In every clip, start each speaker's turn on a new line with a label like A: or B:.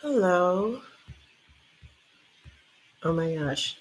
A: Hello. Oh my gosh.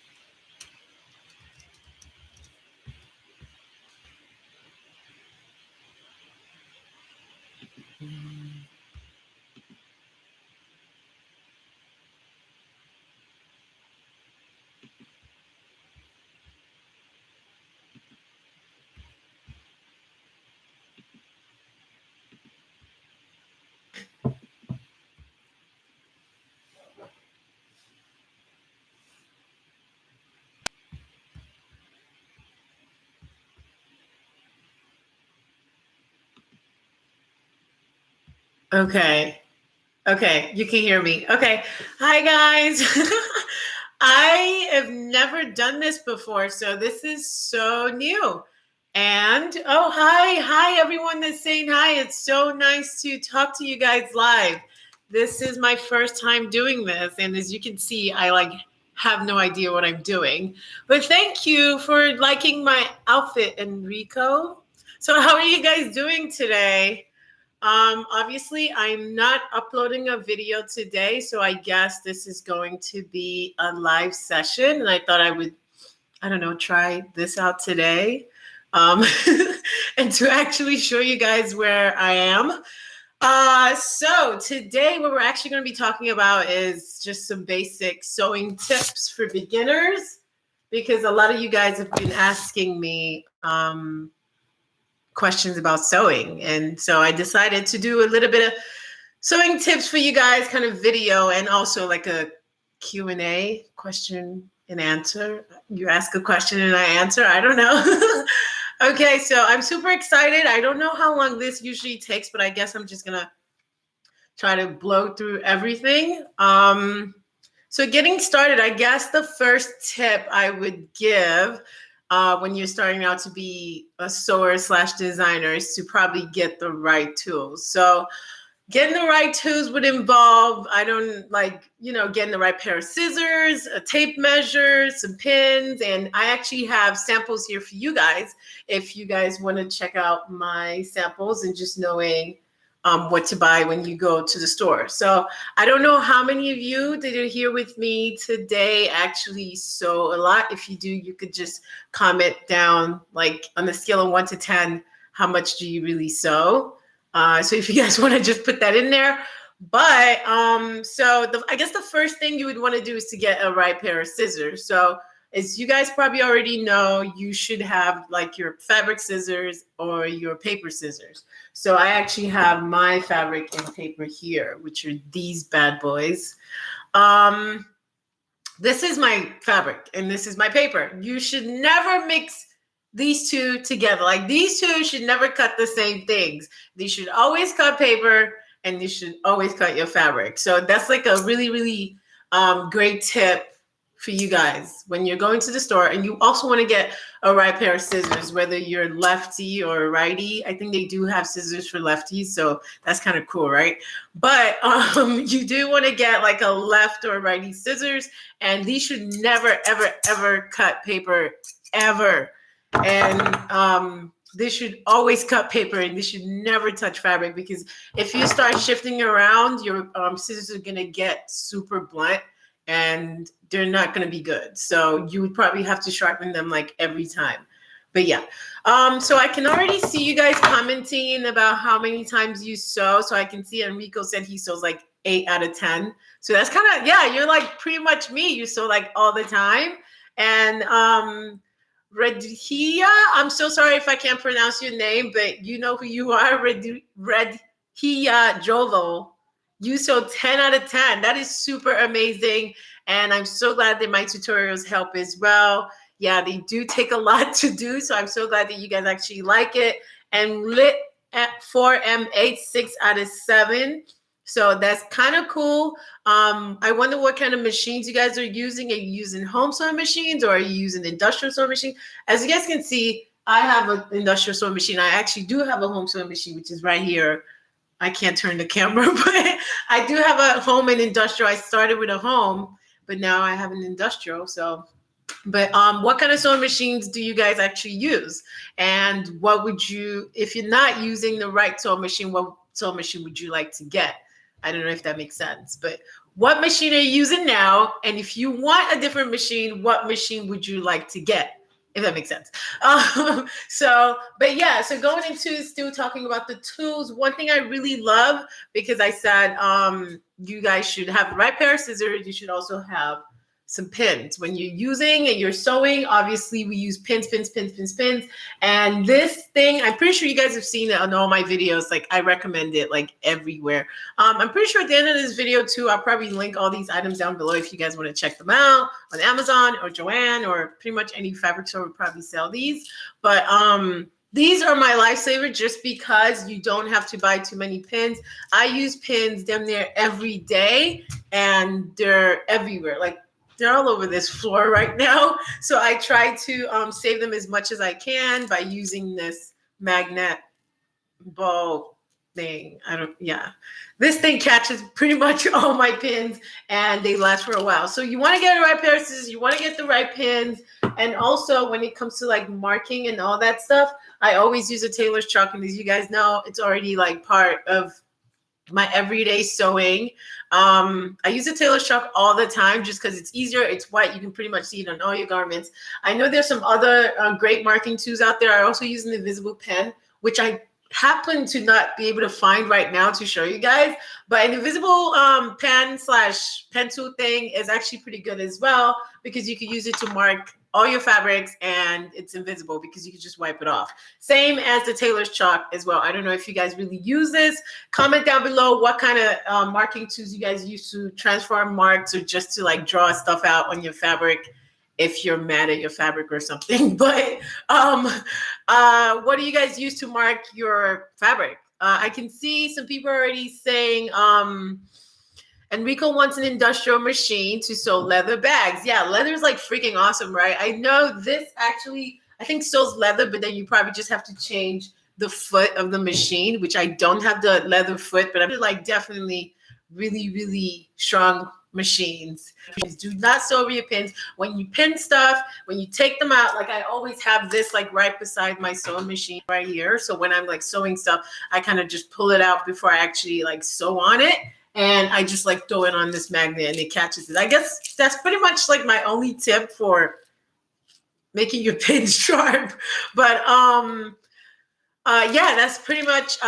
A: Okay. Okay. You can hear me. Okay. Hi, guys. I have never done this before, so this is so new. And oh, hi. Hi, everyone that's saying hi. It's so nice to talk to you guys live. This is my first time doing this. And as you can see, I have no idea what I'm doing. But thank you for liking my outfit, Enrico. So, how are you guys doing today? Obviously, I'm not uploading a video today, so I guess this is going to be a live session. And I thought I would, I don't know, try this out today um, and to actually show you guys where I am. So today, what we're actually going to be talking about is just some basic sewing tips for beginners, because a lot of you guys have been asking me questions about sewing. And so I decided to do a little bit of sewing tips for you guys, kind of video, and also like a Q&A, question and answer. You ask a question and I answer. I don't know. Okay, so I'm super excited. I don't know how long this usually takes, but I guess I'm just gonna try to blow through everything. So getting started, I guess the first tip I would give when you're starting out to be a sewer / designer is to probably get the right tools. So getting the right tools would involve, getting the right pair of scissors, a tape measure, some pins, and I actually have samples here for you guys if you guys want to check out my samples and just knowing what to buy when you go to the store. So I don't know how many of you that are here with me today actually sew a lot. If you do, you could just comment down, like on the scale of 1 to 10, how much do you really sew? So if you guys want to just put that in there. But I guess the first thing you would want to do is to get a right pair of scissors. So as you guys probably already know, you should have like your fabric scissors or your paper scissors. So I actually have my fabric and paper here, which are these bad boys. This is my fabric and this is my paper. You should never mix these two together. Like these two should never cut the same things. They should always cut paper and you should always cut your fabric. So that's like a really, really great tip for you guys when you're going to the store. And you also want to get a right pair of scissors, whether you're lefty or righty. I think they do have scissors for lefties, so that's kind of cool, right? But you do want to get like a left or righty scissors, and these should never, ever, ever cut paper, ever. And this should always cut paper, and this should never touch fabric, because if you start shifting around, your scissors are going to get super blunt and they're not going to be good. So you would probably have to sharpen them like every time. But yeah, so I can already see you guys commenting about how many times you sew. So I can see Enrico said he sews like 8 out of 10. So that's kind of, yeah, you're like pretty much me. You sew like all the time. And Redhia, I'm so sorry if I can't pronounce your name, but you know who you are, Redhia Jovo. You sew 10 out of 10. That is super amazing. And I'm so glad that my tutorials help as well. Yeah, they do take a lot to do. So I'm so glad that you guys actually like it. And lit at 4M8, 6 out of 7. So that's kind of cool. I wonder what kind of machines you guys are using. Are you using home sewing machines or are you using industrial sewing machine? As you guys can see, I have an industrial sewing machine. I actually do have a home sewing machine, which is right here. I can't turn the camera, but I do have a home and industrial. I started with a home, but now I have an industrial. So, but what kind of sewing machines do you guys actually use? And what would you, if you're not using the right sewing machine, what sewing machine would you like to get? I don't know if that makes sense, but what machine are you using now? And if you want a different machine, what machine would you like to get? If that makes sense. But yeah, so going into still talking about the tools, one thing I really love, because I said you guys should have the right pair of scissors, you should also have some pins. When you're using and you're sewing, obviously we use pins. And this thing, I'm pretty sure you guys have seen it on all my videos. Like I recommend it like everywhere. I'm pretty sure at the end of this video too, I'll probably link all these items down below if you guys want to check them out on Amazon or Joann or pretty much any fabric store would probably sell these. But these are my lifesaver just because you don't have to buy too many pins. I use pins damn near every day and they're everywhere. Like they're all over this floor right now. So I try to save them as much as I can by using this magnet ball thing. This thing catches pretty much all my pins and they last for a while. So you want to get the right pair of scissors, you want to get the right pins. And also when it comes to like marking and all that stuff, I always use a tailor's chalk. And as you guys know, it's already like part of my everyday sewing. I use a tailor's chalk all the time just because it's easier. It's white. You can pretty much see it on all your garments. I know there's some other great marking tools out there. I also use an invisible pen, which I happen to not be able to find right now to show you guys. But an invisible pen/pen tool thing is actually pretty good as well because you can use it to mark all your fabrics and it's invisible because you can just wipe it off. Same as the tailor's chalk as well. I don't know if you guys really use this. Comment down below what kind of marking tools you guys use to transform marks or just to like draw stuff out on your fabric if you're mad at your fabric or something. But what do you guys use to mark your fabric? I can see some people already saying, Enrico wants an industrial machine to sew leather bags. Yeah, leather is like freaking awesome, right? I know this actually, I think sews leather, but then you probably just have to change the foot of the machine, which I don't have the leather foot, but I'm like definitely really, really strong machines. Do not sew over your pins. When you pin stuff, when you take them out, like I always have this like right beside my sewing machine right here. So when I'm like sewing stuff, I kind of just pull it out before I actually like sew on it. And I just like throw it on this magnet and it catches it. I guess that's pretty much like my only tip for making your pins sharp. But yeah, that's pretty much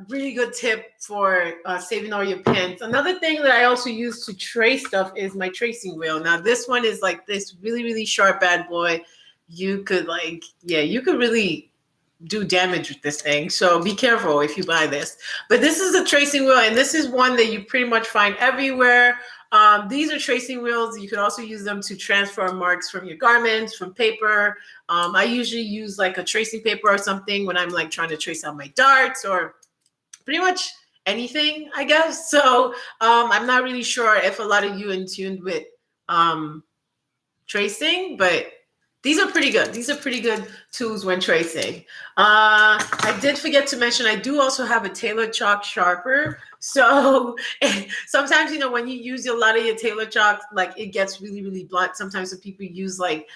A: really good tip for saving all your pins. Another thing that I also use to trace stuff is my tracing wheel. Now this one is like this really, really sharp bad boy. You could like, yeah, you could really do damage with this thing. So be careful if you buy this. But this is a tracing wheel, and this is one that you pretty much find everywhere. These are tracing wheels. You can also use them to transfer marks from your garments, from paper. I usually use like a tracing paper or something when I'm like trying to trace out my darts or pretty much anything, I guess. So I'm not really sure if a lot of you in tuned with tracing, but these are pretty good. These are pretty good tools when tracing. I did forget to mention, I do also have a tailor chalk sharper. So sometimes, you know, when you use a lot of your tailor chalk, like it gets really, really blunt. Sometimes some people use like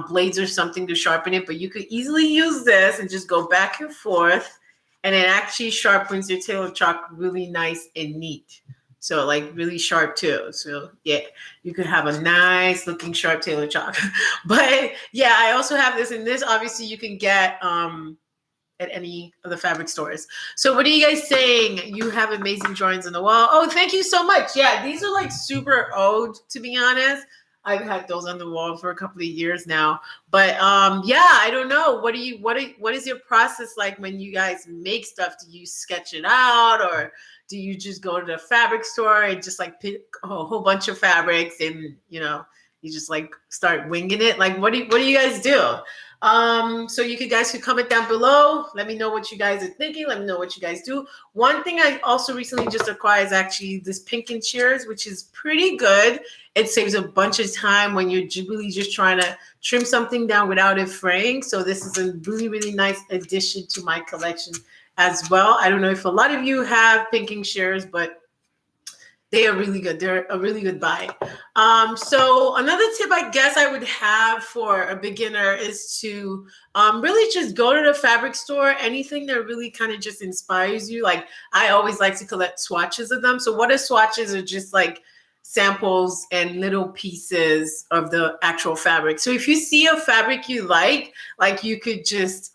A: blades or something to sharpen it, but you could easily use this and just go back and forth. And it actually sharpens your tailor chalk really nice and neat. So like really sharp too. So yeah, you could have a nice looking sharp tailor chalk. But yeah, I also have this, and this obviously you can get at any of the fabric stores. So what are you guys saying? You have amazing drawings on the wall. Oh, thank you so much. Yeah, these are like super old, to be honest. I've had those on the wall for a couple of years now. But yeah, I don't know. What is your process like when you guys make stuff? Do you sketch it out, or do you just go to the fabric store and just like pick a whole bunch of fabrics and, you know, you just like start winging it? Like, what do you guys do? So you guys could comment down below. Let me know what you guys are thinking. Let me know what you guys do. One thing I also recently just acquired is actually this pinking shears, which is pretty good. It saves a bunch of time when you're really just trying to trim something down without it fraying. So this is a really, really nice addition to my collection as well. I don't know if a lot of you have pinking shears, but They are really good. They're a really good buy. So another tip I guess I would have for a beginner is to really just go to the fabric store. Anything that really kind of just inspires you. Like I always like to collect swatches of them. So what are swatches are just like samples and little pieces of the actual fabric. So if you see a fabric you like you could just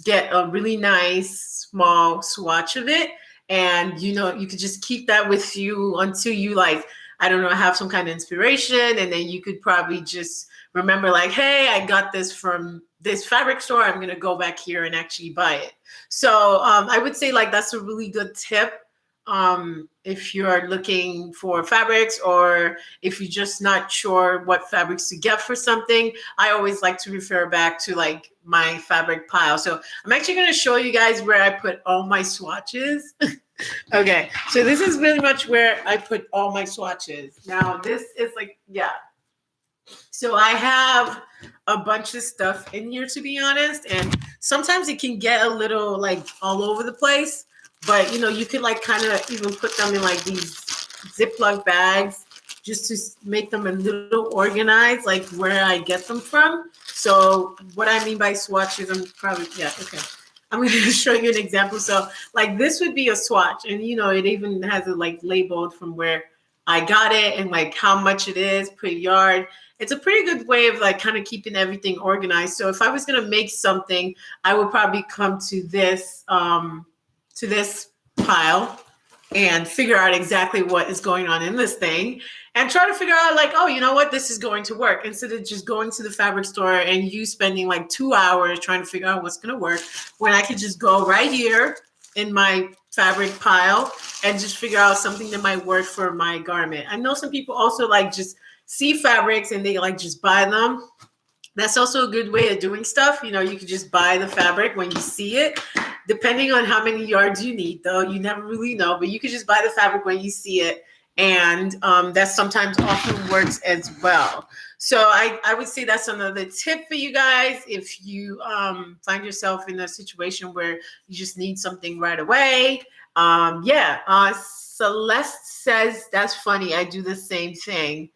A: get a really nice small swatch of it, and you could just keep that with you until you like, I don't know, have some kind of inspiration, and then you could probably just remember like, hey, I got this from this fabric store, I'm going to go back here and actually buy it. So I would say like that's a really good tip if you're looking for fabrics, or if you're just not sure what fabrics to get for something. I always like to refer back to like my fabric pile. So I'm actually going to show you guys where I put all my swatches. Okay, so this is really much where I put all my swatches. Now this is like, yeah. So I have a bunch of stuff in here, to be honest, and sometimes it can get a little like all over the place. But you could like kind of even put them in like these Ziploc bags just to make them a little organized, like where I get them from. So what I mean by swatches, I'm going to show you an example. So like this would be a swatch, and it even has it like labeled from where I got it and like how much it is per yard. It's a pretty good way of like kind of keeping everything organized. So if I was going to make something, I would probably come to this pile and figure out exactly what is going on in this thing, and try to figure out like, oh, you know what, this is going to work, instead of just going to the fabric store and you spending like 2 hours trying to figure out what's going to work, when I could just go right here in my fabric pile and just figure out something that might work for my garment. I know some people also like just see fabrics and they like just buy them. That's also a good way of doing stuff. You can just buy the fabric when you see it, depending on how many yards you need, though. You never really know, but you could just buy the fabric when you see it. And that sometimes often works as well. So I would say that's another tip for you guys. If you find yourself in a situation where you just need something right away. Celeste says, that's funny. I do the same thing.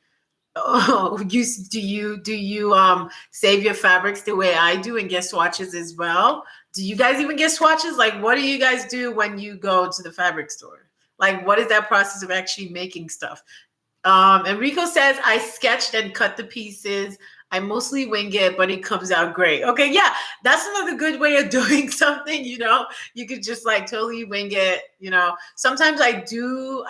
A: Oh, do you save your fabrics the way I do and get swatches as well? Do you guys even get swatches? Like, what do you guys do when you go to the fabric store? Like, what is that process of actually making stuff? Enrico says, I sketched and cut the pieces. I mostly wing it, but it comes out great. Okay, yeah, that's another good way of doing something. You could just like totally wing it. Sometimes I do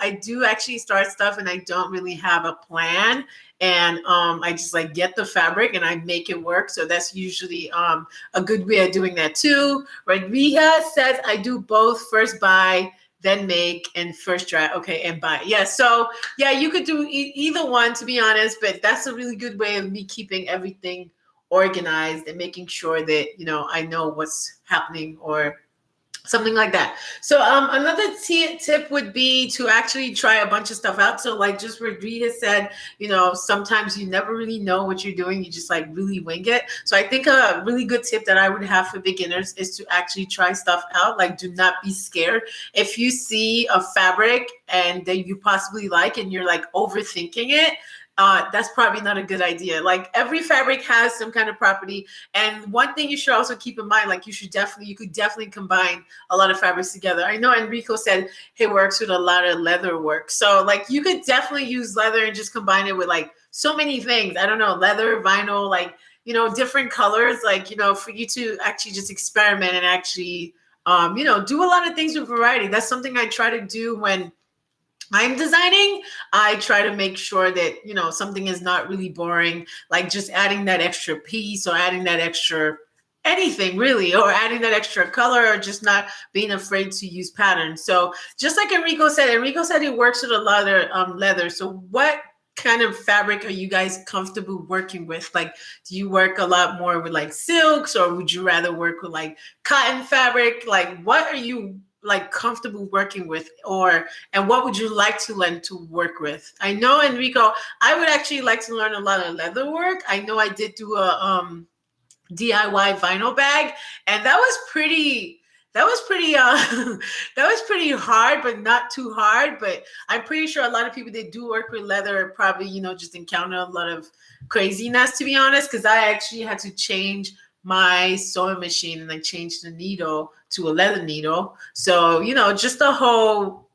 A: actually start stuff and I don't really have a plan, and I just like get the fabric and I make it work. So that's usually a good way of doing that too. Rodriguez says, I do both: first buy, then make, and first dry. Okay, and buy. Yeah, so yeah, you could do either one, to be honest, but that's a really good way of me keeping everything organized and making sure that I know what's happening, or something like that. So another tip would be to actually try a bunch of stuff out. So like just Rodriguez said, sometimes you never really know what you're doing. You just like really wing it. So I think a really good tip that I would have for beginners is to actually try stuff out. Like, do not be scared. If you see a fabric and that you possibly like and you're like overthinking it, that's probably not a good idea. Like, every fabric has some kind of property. And one thing you should also keep in mind, like you could definitely combine a lot of fabrics together. I know Enrico said he works with a lot of leather work. So like you could definitely use leather and just combine it with like so many things. I don't know, leather, vinyl, like, different colors, like, for you to actually just experiment and actually, do a lot of things with variety. That's something I try to do when I'm designing. I try to make sure that, something is not really boring, like just adding that extra piece or adding that extra anything really, or adding that extra color, or just not being afraid to use patterns. So just like Enrico said he works with a lot of leather. So what kind of fabric are you guys comfortable working with? Like, do you work a lot more with like silks, or would you rather work with like cotton fabric? Like, what are you like comfortable working with, and what would you like to learn to work with? I know, Enrico, I would actually like to learn a lot of leather work. I know I did do a DIY vinyl bag, and that was pretty that was pretty that was pretty hard, but not too hard. But I'm pretty sure a lot of people that do work with leather probably, just encounter a lot of craziness, to be honest, because I actually had to change my sewing machine and I changed the needle to a leather needle. So, just the whole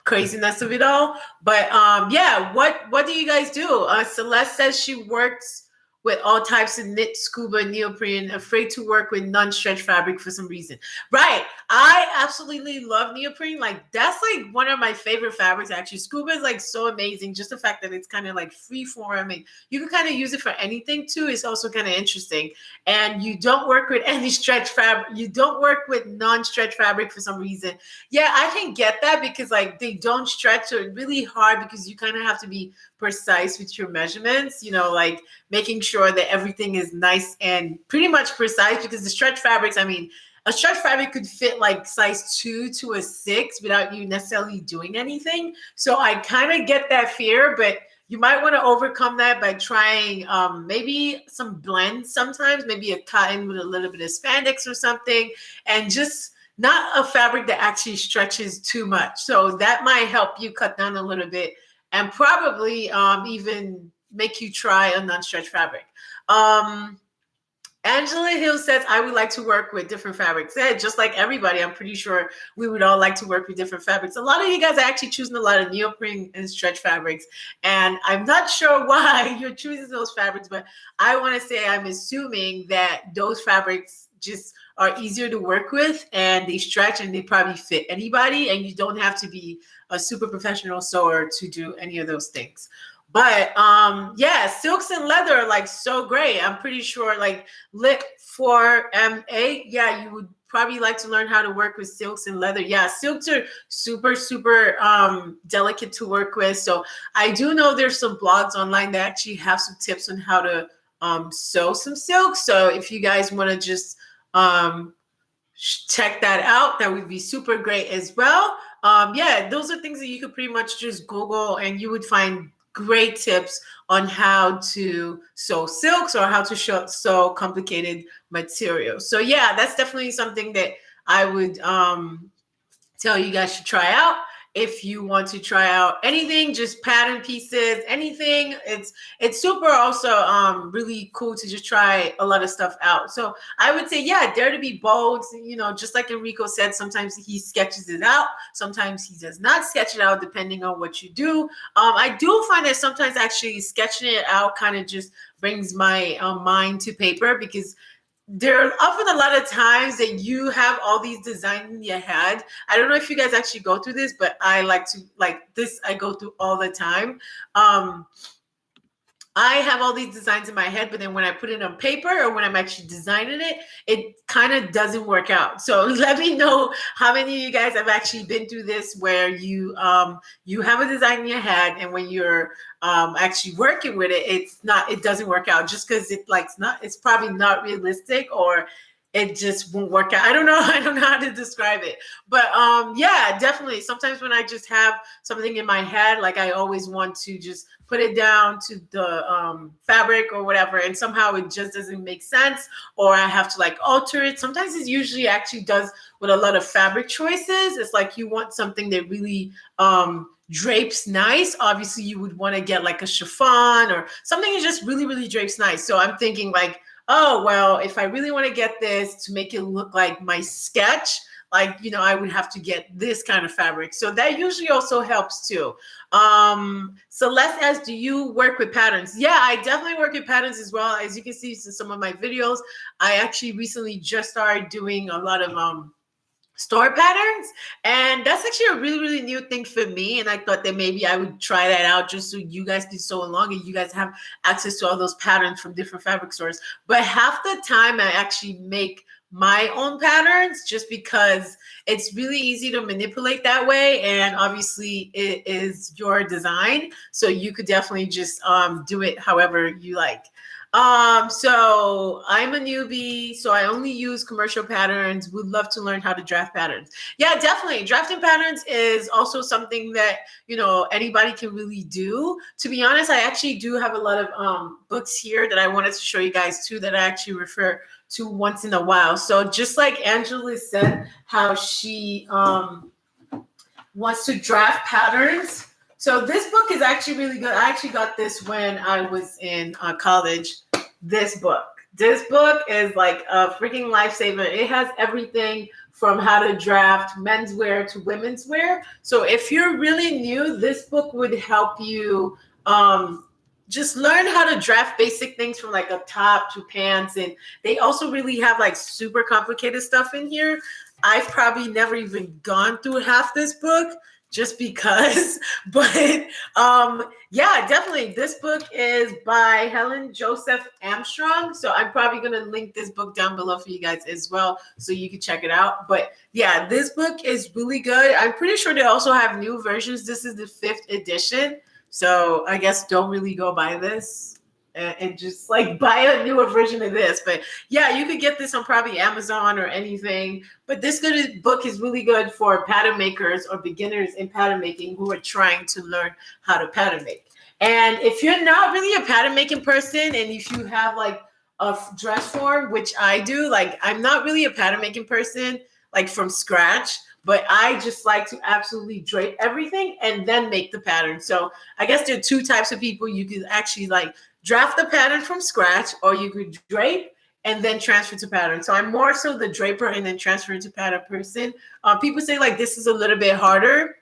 A: craziness of it all. But yeah, what do you guys do? Celeste says she works with all types of knit, scuba, neoprene, afraid to work with non-stretch fabric for some reason. Right. I absolutely love neoprene. Like that's like one of my favorite fabrics actually. Scuba is like so amazing. Just the fact that it's kind of like free form and you can kind of use it for anything too is also kind of interesting. And you don't work with any stretch fabric. You don't work with non-stretch fabric for some reason. Yeah, I can get that because like they don't stretch, so it's really hard because you kind of have to be precise with your measurements, like making sure that everything is nice and pretty much precise because the stretch fabrics, I mean, a stretch fabric could fit like size 2 to a 6 without you necessarily doing anything. So I kind of get that fear, but you might want to overcome that by trying maybe some blends sometimes, maybe a cotton with a little bit of spandex or something, and just not a fabric that actually stretches too much. So that might help you cut down a little bit and probably even make you try a non-stretch fabric. Angela Hill says, I would like to work with different fabrics. Yeah, just like everybody, I'm pretty sure we would all like to work with different fabrics. A lot of you guys are actually choosing a lot of neoprene and stretch fabrics. And I'm not sure why you're choosing those fabrics, but I want to say I'm assuming that those fabrics just are easier to work with and they stretch and they probably fit anybody. And you don't have to be a super professional sewer to do any of those things. But yeah, silks and leather are like so great. I'm pretty sure like Lit for MA, yeah, you would probably like to learn how to work with silks and leather. Yeah, silks are super delicate to work with. So I do know there's some blogs online that actually have some tips on how to sew some silk. So if you guys want to just check that out, that would be super great as well. Yeah, those are things that you could pretty much just Google and you would find great tips on how to sew silks or how to sew complicated materials. So yeah, that's definitely something that I would tell you guys to try out. If you want to try out anything, just pattern pieces, anything, it's super also really cool to just try a lot of stuff out. So I would say, yeah, dare to be bold. Just like Enrico said, sometimes he sketches it out, sometimes he does not sketch it out, depending on what you do. I do find that sometimes actually sketching it out kind of just brings my mind to paper because there are often a lot of times that you have all these designs in your head. I don't know if you guys actually go through this, but I like to like this. I go through all the time. I have all these designs in my head, but then when I put it on paper or when I'm actually designing it, it kind of doesn't work out. So let me know how many of you guys have actually been through this where you have a design in your head and when you're actually working with it, it doesn't work out just because it's probably not realistic or it just won't work out. I don't know how to describe it. But yeah, definitely. Sometimes when I just have something in my head, like I always want to just put it down to the fabric or whatever, and somehow it just doesn't make sense, or I have to like alter it. Sometimes it usually actually does with a lot of fabric choices. It's like you want something that really drapes nice. Obviously, you would want to get like a chiffon or something that just really drapes nice. So I'm thinking like, oh, well, if I really want to get this to make it look like my sketch, like, I would have to get this kind of fabric. So that usually also helps too. Celeste asks, do you work with patterns? Yeah, I definitely work with patterns as well. As you can see in some of my videos, I actually recently just started doing a lot of store patterns, and that's actually a really new thing for me, and I thought that maybe I would try that out just so you guys can sew along and you guys have access to all those patterns from different fabric stores. But half the time I actually make my own patterns just because it's really easy to manipulate that way, and obviously it is your design, so you could definitely just do it however you like. So I'm a newbie, so I only use commercial patterns. Would love to learn how to draft patterns. Yeah, definitely. Drafting patterns is also something that, anybody can really do. To be honest, I actually do have a lot of books here that I wanted to show you guys too that I actually refer to once in a while. So just like Angela said, how she wants to draft patterns. So this book is actually really good. I actually got this when I was in college. This book is like a freaking lifesaver. It has everything from how to draft menswear to women's wear. So if you're really new, this book would help you just learn how to draft basic things from like a top to pants. And they also really have like super complicated stuff in here. I've probably never even gone through half this book just because. But yeah, definitely. This book is by Helen Joseph Armstrong. So I'm probably going to link this book down below for you guys as well, so you can check it out. But yeah, this book is really good. I'm pretty sure they also have new versions. This is the 5th edition. So I guess don't really go buy this and just like buy a newer version of this. But yeah, you could get this on probably Amazon or anything. But this book is really good for pattern makers or beginners in pattern making who are trying to learn how to pattern make. And if you're not really a pattern making person, and if you have like a dress form, which I do, like I'm not really a pattern making person, like from scratch, but I just like to absolutely drape everything and then make the pattern. So I guess there are 2 types of people. You could actually like draft the pattern from scratch, or you could drape and then transfer to pattern. So I'm more so the draper and then transfer to pattern person. People say like this is a little bit harder,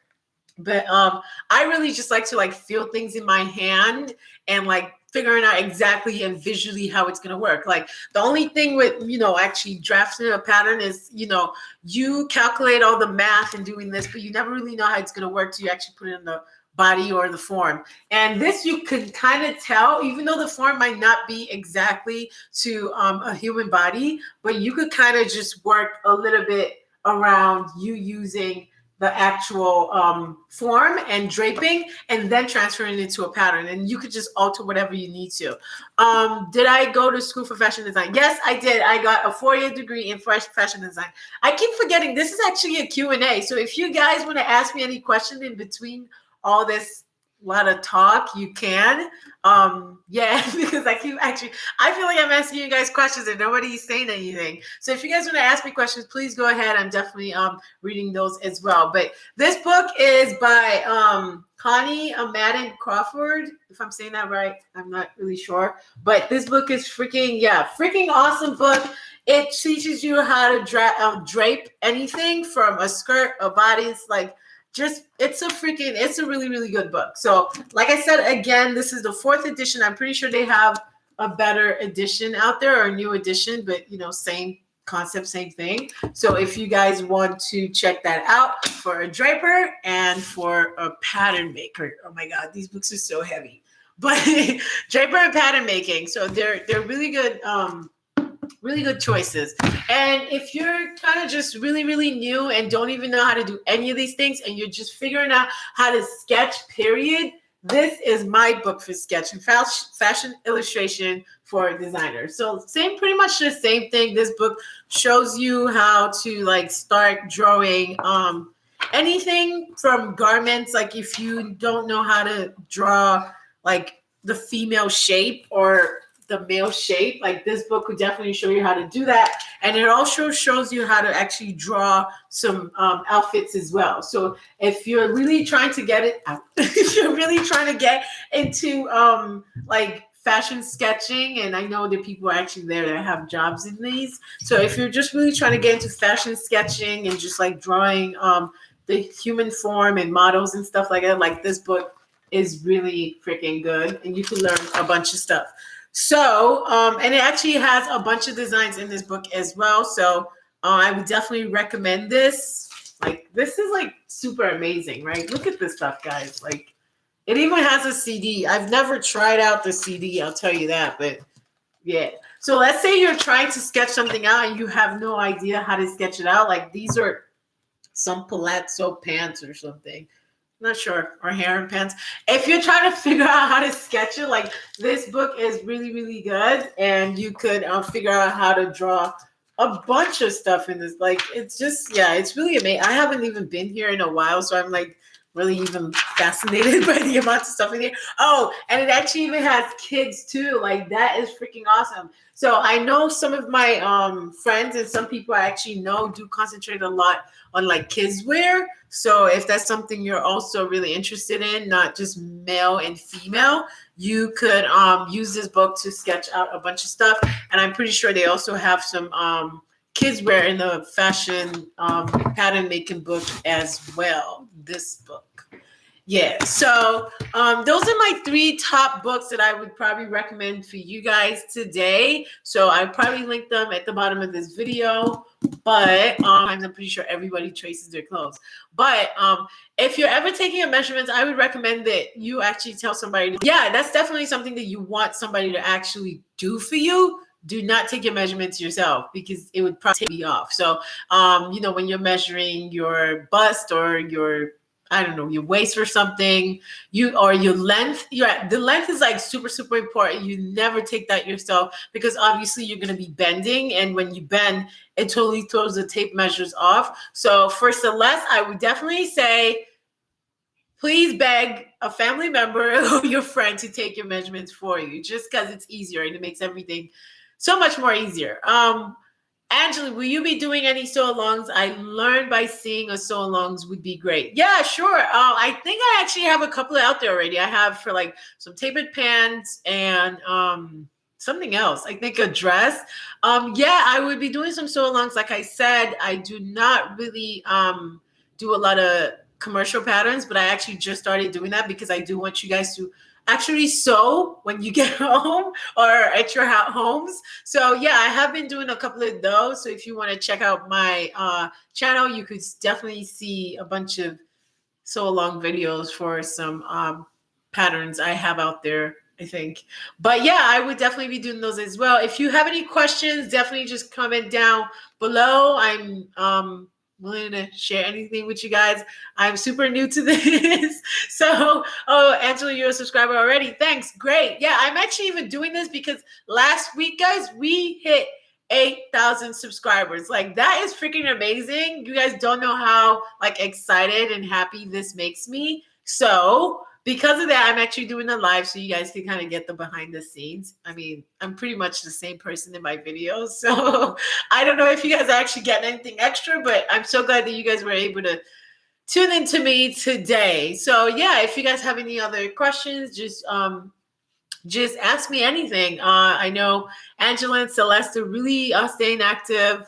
A: but I really just like to like feel things in my hand and like figuring out exactly and visually how it's going to work. Like the only thing with, actually drafting a pattern is, you calculate all the math and doing this, but you never really know how it's going to work till you actually put it in the body or the form. And this you can kind of tell, even though the form might not be exactly to a human body, but you could kind of just work a little bit around you using the actual form and draping and then transferring it into a pattern. And you could just alter whatever you need to. Did I go to school for fashion design? Yes, I did. I got a 4-year degree in fashion design. I keep forgetting this is actually a Q&A. So if you guys want to ask me any questions in between all this lot of talk, you can. Yeah, because I feel like I'm asking you guys questions and nobody's saying anything. So if you guys want to ask me questions, please go ahead. I'm definitely reading those as well. But this book is by Connie Madden Crawford. If I'm saying that right, I'm not really sure. But this book is freaking awesome book. It teaches you how to drape anything from a skirt, a bodice, like it's a really, really good book. So like I said, again, this is the 4th edition. I'm pretty sure they have a better edition out there or a new edition, but same concept, same thing. So if you guys want to check that out for a draper and for a pattern maker, oh my God, these books are so heavy. But draper and pattern making, so they're really good. Really good choices. And if you're kind of just really, really new and don't even know how to do any of these things and you're just figuring out how to sketch, period, this is my book for sketch and fashion illustration for designers. So pretty much the same thing. This book shows you how to like start drawing anything from garments. Like if you don't know how to draw like the female shape or the male shape, like this book would definitely show you how to do that. And it also shows you how to actually draw some outfits as well. So if you're really trying to get it out, if you're really trying to get into like fashion sketching, and I know that people are actually there that have jobs in these. So if you're just really trying to get into fashion sketching and just like drawing the human form and models and stuff like that, like this book is really freaking good, and you can learn a bunch of stuff. So, and it actually has a bunch of designs in this book as well. So I would definitely recommend this. Like, this is like super amazing, right? Look at this stuff, guys. Like, it even has a CD. I've never tried out the CD, I'll tell you that. But yeah. So let's say you're trying to sketch something out and you have no idea how to sketch it out. Like, these are some palazzo pants or something. not sure, or hair and pants. If you're trying to figure out how to sketch it, like this book is really, really good, and you could figure out how to draw a bunch of stuff in this. Like it's just, yeah, it's really amazing. I haven't even been here in a while, so I'm like really even fascinated by the amount of stuff in here. Oh, and it actually even has kids too. Like that is freaking awesome. So I know some of my friends and some people I actually know do concentrate a lot on like kids wear. So if that's something you're also really interested in, not just male and female, you could use this book to sketch out a bunch of stuff. And I'm pretty sure they also have some kids wear in the fashion pattern making book as well. This book. Yeah, so those are my 3 top books that I would probably recommend for you guys today. So I probably link them at the bottom of this video, but I'm pretty sure everybody traces their clothes. But if you're ever taking your measurements, I would recommend that you actually tell somebody. Yeah, that's definitely something that you want somebody to actually do for you. Do not take your measurements yourself because it would probably take you off. So, when you're measuring your bust or your, I don't know, your waist or something, or your length. The length is like super, super important. You never take that yourself because obviously you're going to be bending. And when you bend, it totally throws the tape measures off. So for Celeste, I would definitely say, please beg a family member or your friend to take your measurements for you just because it's easier and it makes everything so much more easier. Angela, will you be doing any sew-alongs? I learned by seeing a sew-alongs would be great. Yeah, sure. I think I actually have a couple out there already. I have for like some tapered pants and something else. I think a dress. Yeah, I would be doing some sew-alongs. Like I said, I do not really do a lot of commercial patterns, but I actually just started doing that because I do want you guys to actually sew when you get home or at your homes. So yeah, I have been doing a couple of those. So if you want to check out my channel, you could definitely see a bunch of sew along videos for some patterns I have out there, I think. But yeah, I would definitely be doing those as well. If you have any questions, definitely just comment down below. I'm willing to share anything with you guys. I'm super new to this. So, oh, Angela, you're a subscriber already. Thanks. Great. Yeah, I'm actually even doing this because last week, guys, we hit 8,000 subscribers. Like that is freaking amazing. You guys don't know how like excited and happy this makes me. So because of that, I'm actually doing a live so you guys can kind of get the behind the scenes. I mean, I'm pretty much the same person in my videos. So I don't know if you guys are actually getting anything extra, but I'm so glad that you guys were able to tune into me today. So yeah, if you guys have any other questions, just ask me anything. I know Angela and Celeste are really staying active.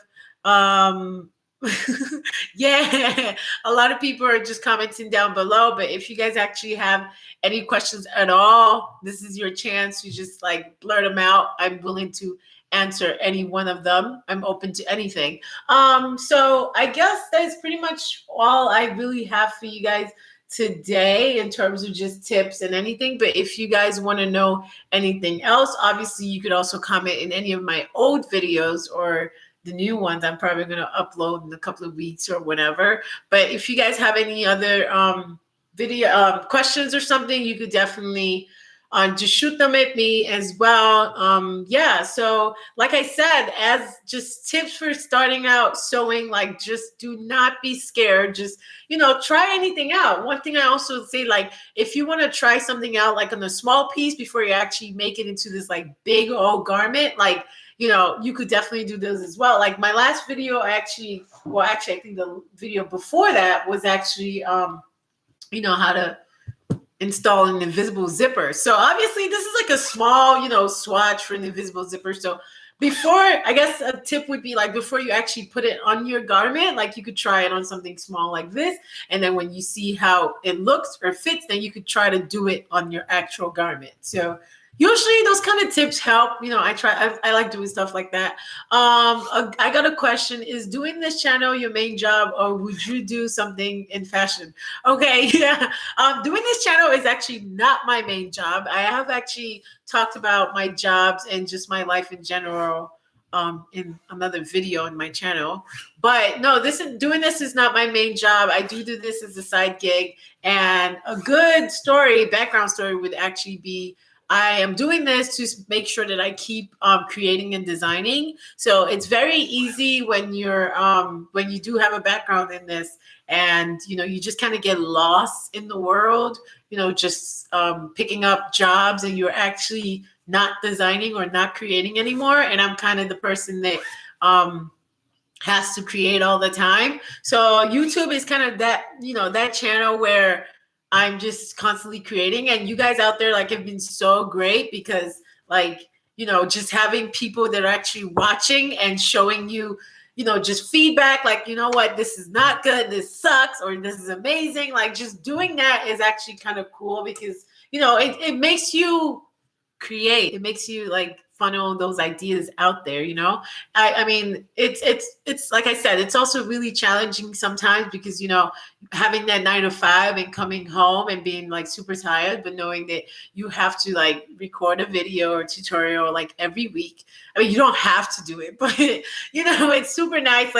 A: Yeah, a lot of people are just commenting down below. But if you guys actually have any questions at all, this is your chance to just like blurt them out. I'm willing to answer any one of them. I'm open to anything. So I guess that's pretty much all I really have for you guys today in terms of just tips and anything. But if you guys want to know anything else, obviously you could also comment in any of my old videos or the new ones I'm probably going to upload in a couple of weeks or whatever. But if you guys have any other video questions or something, you could definitely just shoot them at me as well. Yeah, so like I said, as just tips for starting out sewing, like just do not be scared. Just, try anything out. One thing I also say, like, if you want to try something out, like on a small piece before you actually make it into this like big old garment, like, you could definitely do those as well. Like my last video, I think the video before that was actually, how to install an invisible zipper. So obviously this is like a small, swatch for an invisible zipper. So I guess a tip would be like before you actually put it on your garment, like you could try it on something small like this. And then when you see how it looks or fits, then you could try to do it on your actual garment. So usually those kind of tips help. I like doing stuff like that. I got a question. Is doing this channel your main job or would you do something in fashion? Okay, yeah. Doing this channel is actually not my main job. I have actually talked about my jobs and just my life in general in another video on my channel. But no, doing this is not my main job. I do this as a side gig. And a good background story would actually be I am doing this to make sure that I keep creating and designing. So it's very easy when when you do have a background in this, and you just kind of get lost in the world. Just picking up jobs, and you're actually not designing or not creating anymore. And I'm kind of the person that has to create all the time. So YouTube is kind of that channel where I'm just constantly creating. And you guys out there have been so great, because just having people that are actually watching and showing you, just feedback, what, this is not good, this sucks, or this is amazing. Just doing that is actually kind of cool, because, it makes you create. It makes you funnel those ideas out there. I mean, it's like I said, it's also really challenging sometimes, because having that 9 to 5 and coming home and being super tired, but knowing that you have to record a video or tutorial every week. I mean, you don't have to do it, but it's super nice,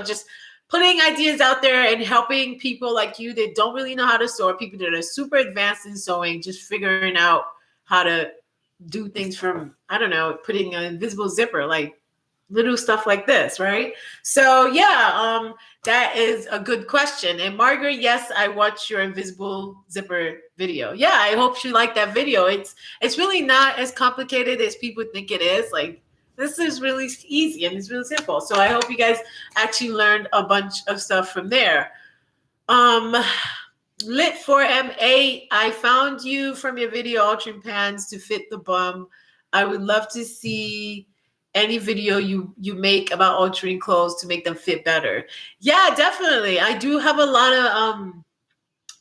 A: just putting ideas out there and helping people like you that don't really know how to sew, people that are super advanced in sewing, just figuring out how to do things from, I don't know, putting an invisible zipper, little stuff like this, right? So yeah, that is a good question. And Margaret, yes, I watched your invisible zipper video. Yeah, I hope you like that video. It's really not as complicated as people think it is. This is really easy and it's really simple. So I hope you guys actually learned a bunch of stuff from there. Lit 4M8, I found you from your video altering pants to fit the bum. I would love to see any video you make about altering clothes to make them fit better. Yeah, definitely. I do have a lot of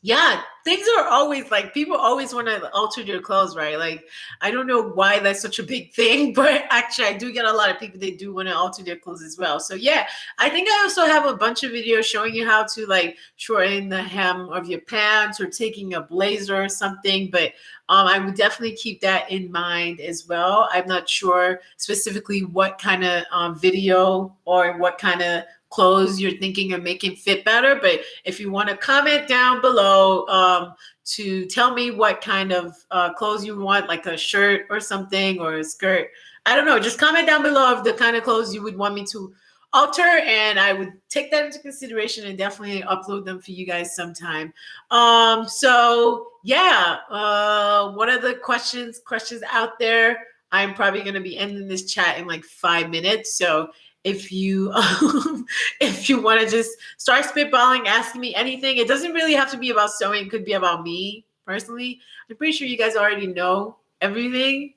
A: yeah, things are always people always want to alter their clothes, right? I don't know why that's such a big thing, but actually I do get a lot of people that do want to alter their clothes as well. So yeah, I think I also have a bunch of videos showing you how to shorten the hem of your pants or taking a blazer or something. But I would definitely keep that in mind as well. I'm not sure specifically what kind of video or what kind of clothes you're thinking of making fit better, but if you want to comment down below to tell me what kind of clothes you want, like a shirt or something, or a skirt, I don't know, just comment down below of the kind of clothes you would want me to alter, and I would take that into consideration and definitely upload them for you guys sometime. So yeah, what are the questions out there? I'm probably going to be ending this chat in 5 minutes, so if you if you want to just start spitballing, asking me anything, it doesn't really have to be about sewing. It could be about me personally. I'm pretty sure you guys already know everything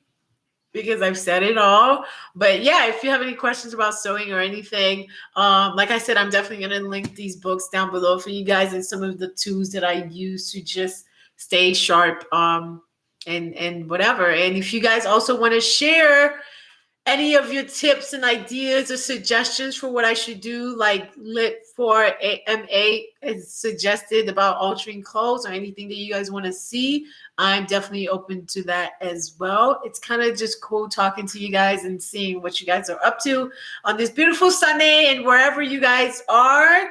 A: because I've said it all. But yeah, if you have any questions about sewing or anything, like I said, I'm definitely going to link these books down below for you guys and some of the tools that I use to just stay sharp and whatever. And if you guys also want to share any of your tips and ideas or suggestions for what I should do, like Lit 4M8 has suggested about altering clothes, or anything that you guys want to see, I'm definitely open to that as well. It's kind of just cool talking to you guys and seeing what you guys are up to on this beautiful Sunday and wherever you guys are.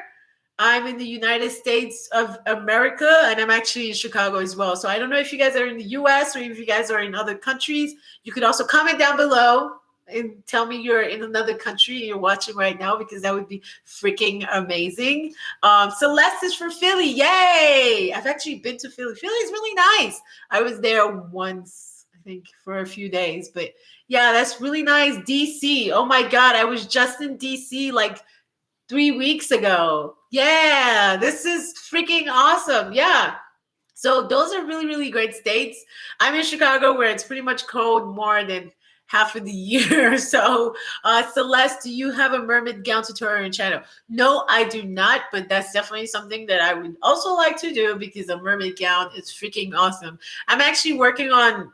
A: I'm in the United States of America, and I'm actually in Chicago as well. So I don't know if you guys are in the US or if you guys are in other countries. You could also comment down below and tell me you're in another country and you're watching right now, because that would be freaking amazing. Celeste is from Philly. Yay! I've actually been to Philly. Philly is really nice. I was there once, I think, for a few days. But yeah, that's really nice. DC. Oh my God, I was just in DC 3 weeks ago. Yeah, this is freaking awesome. Yeah. So those are really, really great states. I'm in Chicago, where it's pretty much cold more than half of the year. So Celeste, do you have a mermaid gown tutorial on channel? No, I do not, but that's definitely something that I would also like to do, because a mermaid gown is freaking awesome. I'm actually working on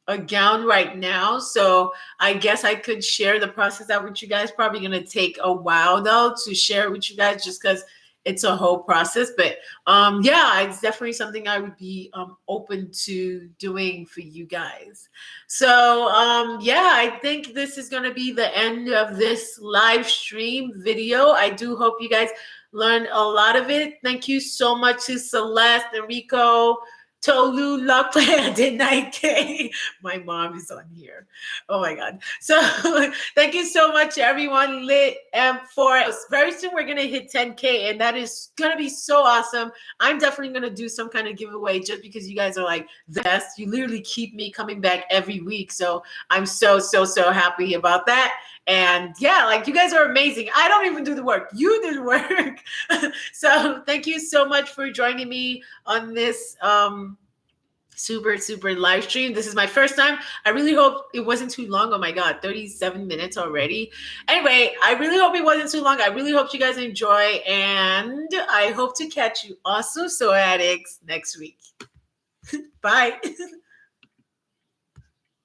A: a gown right now, so I guess I could share the process out with you guys. Probably going to take a while though to share it with you guys, just because it's a whole process. But yeah, it's definitely something I would be open to doing for you guys. So yeah, I think this is going to be the end of this live stream video. I do hope you guys learned a lot of it. Thank you so much to Celeste, Enrico, Tolu, Luck, did 9K. My mom is on here. Oh my God. So thank you so much, everyone. Lit for us. Very soon we're gonna hit 10K, and that is gonna be so awesome. I'm definitely gonna do some kind of giveaway just because you guys are like the best. You literally keep me coming back every week. So I'm so happy about that. And yeah, like you guys are amazing. I don't even do the work. You do the work. So thank you so much for joining me on this super live stream. This is my first time. I really hope it wasn't too long. Oh my God, 37 minutes already. Anyway, I really hope it wasn't too long. I really hope you guys enjoy, and I hope to catch you also, Soy Addicts, next week. Bye.